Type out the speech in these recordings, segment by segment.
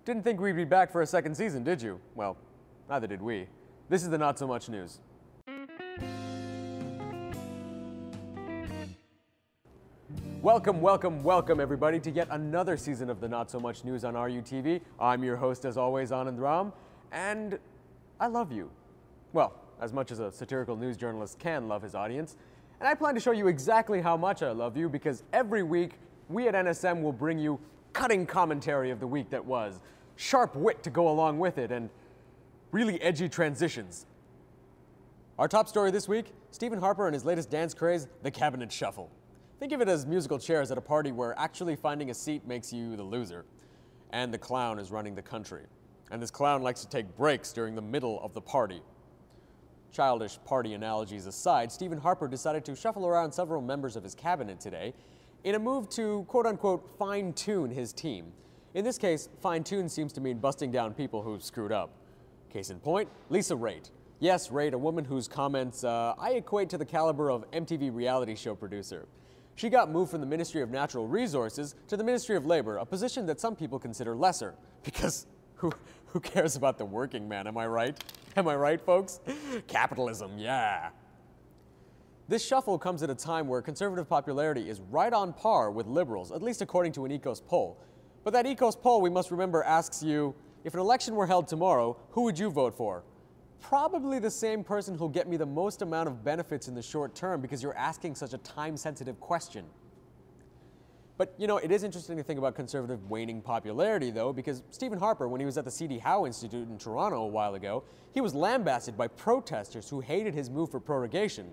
Didn't think we'd be back for a second season, did you? Well, neither did we. This is the Not So Much News. Welcome everybody to yet another season of the Not So Much News on RUtv. I'm your host as always, Anand Ram, and I love you. Well, as much as a satirical news journalist can love his audience. And I plan to show you exactly how much I love you because every week we at NSM will bring you cutting commentary of the week that was, sharp wit to go along with it, and really edgy transitions. Our top story this week, Stephen Harper and his latest dance craze, the Cabinet Shuffle. Think of it as musical chairs at a party where actually finding a seat makes you the loser. And the clown is running the country. And this clown likes to take breaks during the middle of the party. Childish party analogies aside, Stephen Harper decided to shuffle around several members of his cabinet today in a move to, quote-unquote, fine-tune his team. In this case, fine-tune seems to mean busting down people who've screwed up. Case in point, Lisa Raitt. Yes, Raitt, a woman whose comments I equate to the caliber of MTV reality show producer. She got moved from the Ministry of Natural Resources to the Ministry of Labor, a position that some people consider lesser. Because who cares about the working man, am I right? Am I right, folks? Capitalism, yeah. This shuffle comes at a time where conservative popularity is right on par with liberals, at least according to an Ecos poll. But that Ecos poll, we must remember, asks you, if an election were held tomorrow, who would you vote for? Probably the same person who'll get me the most amount of benefits in the short term because you're asking such a time-sensitive question. But, you know, it is interesting to think about conservative waning popularity, though, because Stephen Harper, when he was at the C.D. Howe Institute in Toronto a while ago, he was lambasted by protesters who hated his move for prorogation.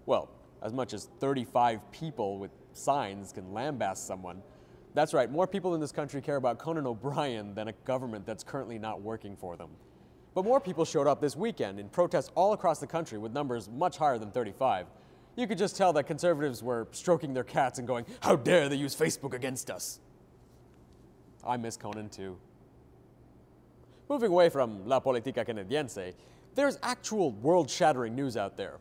Well, as much as 35 people with signs can lambaste someone. That's right, more people in this country care about Conan O'Brien than a government that's currently not working for them. But more people showed up this weekend in protests all across the country with numbers much higher than 35. You could just tell that conservatives were stroking their cats and going, "How dare they use Facebook against us?" I miss Conan too. Moving away from La Politica Canadiense, there's actual world-shattering news out there.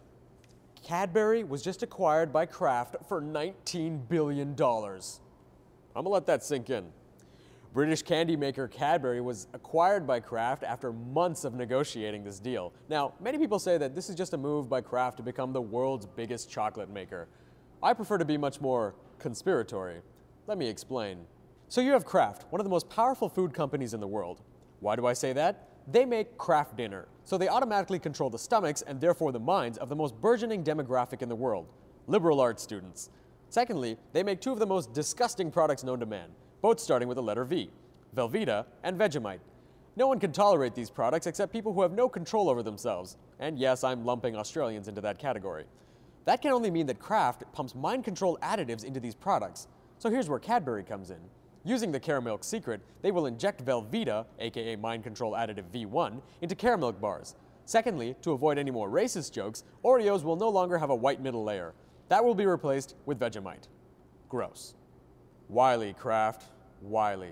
Cadbury was just acquired by Kraft for $19 billion. I'm gonna let that sink in. British candy maker Cadbury was acquired by Kraft after months of negotiating this deal. Now, many people say that this is just a move by Kraft to become the world's biggest chocolate maker. I prefer to be much more conspiratory. Let me explain. So you have Kraft, one of the most powerful food companies in the world. Why do I say that? They make Kraft Dinner, so they automatically control the stomachs and therefore the minds of the most burgeoning demographic in the world, liberal arts students. Secondly, they make two of the most disgusting products known to man, both starting with the letter V, Velveeta and Vegemite. No one can tolerate these products except people who have no control over themselves. And yes, I'm lumping Australians into that category. That can only mean that Kraft pumps mind control additives into these products. So here's where Cadbury comes in. Using the Caramilk secret, they will inject Velveeta, aka mind control additive V1, into Caramilk bars. Secondly, to avoid any more racist jokes, Oreos will no longer have a white middle layer. That will be replaced with Vegemite. Gross. Wily, Kraft. Wily.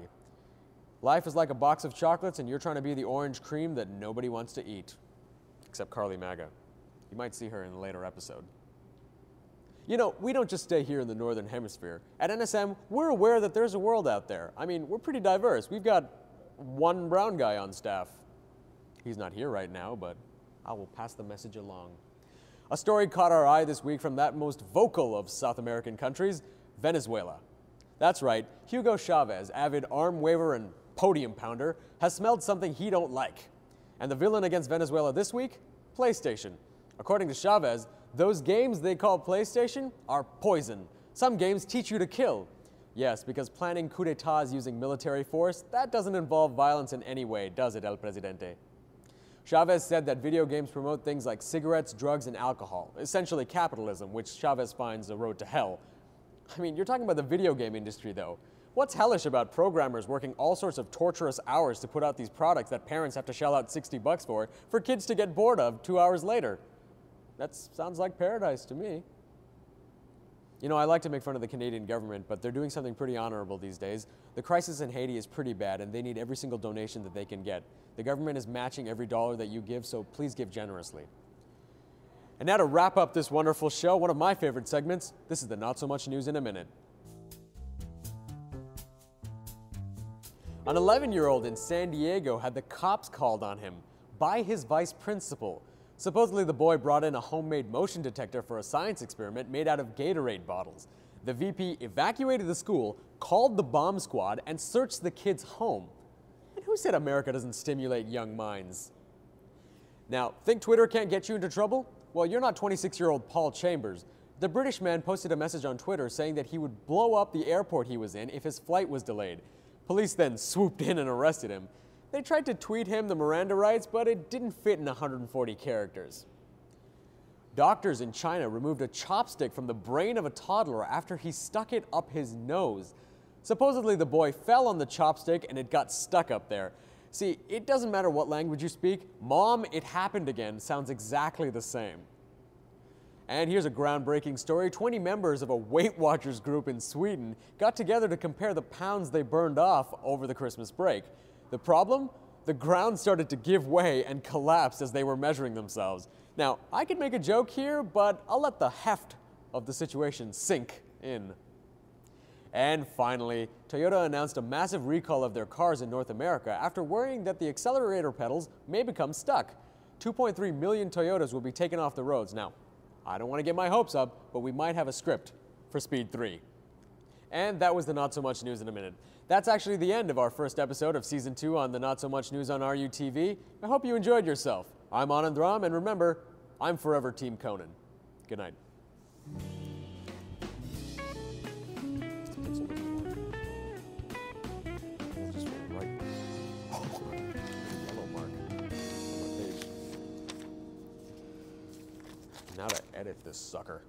Life is like a box of chocolates and you're trying to be the orange cream that nobody wants to eat. Except Carly Maga. You might see her in a later episode. You know, we don't just stay here in the Northern Hemisphere. At NSM, we're aware that there's a world out there. I mean, we're pretty diverse. We've got one brown guy on staff. He's not here right now, but I will pass the message along. A story caught our eye this week from that most vocal of South American countries, Venezuela. That's right, Hugo Chavez, avid arm waver and podium pounder, has smelled something he don't like. And the villain against Venezuela this week? PlayStation. According to Chavez, those games they call PlayStation are poison. Some games teach you to kill. Yes, because planning coup d'etats using military force, that doesn't involve violence in any way, does it, El Presidente? Chavez said that video games promote things like cigarettes, drugs, and alcohol, essentially capitalism, which Chavez finds a road to hell. I mean, you're talking about the video game industry, though. What's hellish about programmers working all sorts of torturous hours to put out these products that parents have to shell out $60 for kids to get bored of 2 hours later? That sounds like paradise to me. You know, I like to make fun of the Canadian government, but they're doing something pretty honorable these days. The crisis in Haiti is pretty bad, and they need every single donation that they can get. The government is matching every dollar that you give, so please give generously. And now to wrap up this wonderful show, one of my favorite segments, this is the Not So Much News in a Minute. An 11-year-old in San Diego had the cops called on him by his vice principal. Supposedly, the boy brought in a homemade motion detector for a science experiment made out of Gatorade bottles. The VP evacuated the school, called the bomb squad, and searched the kid's home. And who said America doesn't stimulate young minds? Now, think Twitter can't get you into trouble? Well, you're not 26-year-old Paul Chambers. The British man posted a message on Twitter saying that he would blow up the airport he was in if his flight was delayed. Police then swooped in and arrested him. They tried to tweet him the Miranda rights, but it didn't fit in 140 characters. Doctors in China removed a chopstick from the brain of a toddler after he stuck it up his nose. Supposedly, the boy fell on the chopstick and it got stuck up there. See, it doesn't matter what language you speak. Mom, it happened again sounds exactly the same. And here's a groundbreaking story. 20 members of a Weight Watchers group in Sweden got together to compare the pounds they burned off over the Christmas break. The problem? The ground started to give way and collapsed as they were measuring themselves. Now, I could make a joke here, but I'll let the heft of the situation sink in. And finally, Toyota announced a massive recall of their cars in North America after worrying that the accelerator pedals may become stuck. 2.3 million Toyotas will be taken off the roads. Now, I don't want to get my hopes up, but we might have a script for Speed 3. And that was the Not So Much News in a Minute. That's actually the end of our first episode of Season 2 on the Not So Much News on RUtv. I hope you enjoyed yourself. I'm Anand Ram, and remember, I'm forever Team Conan. Good night. Now to edit this sucker.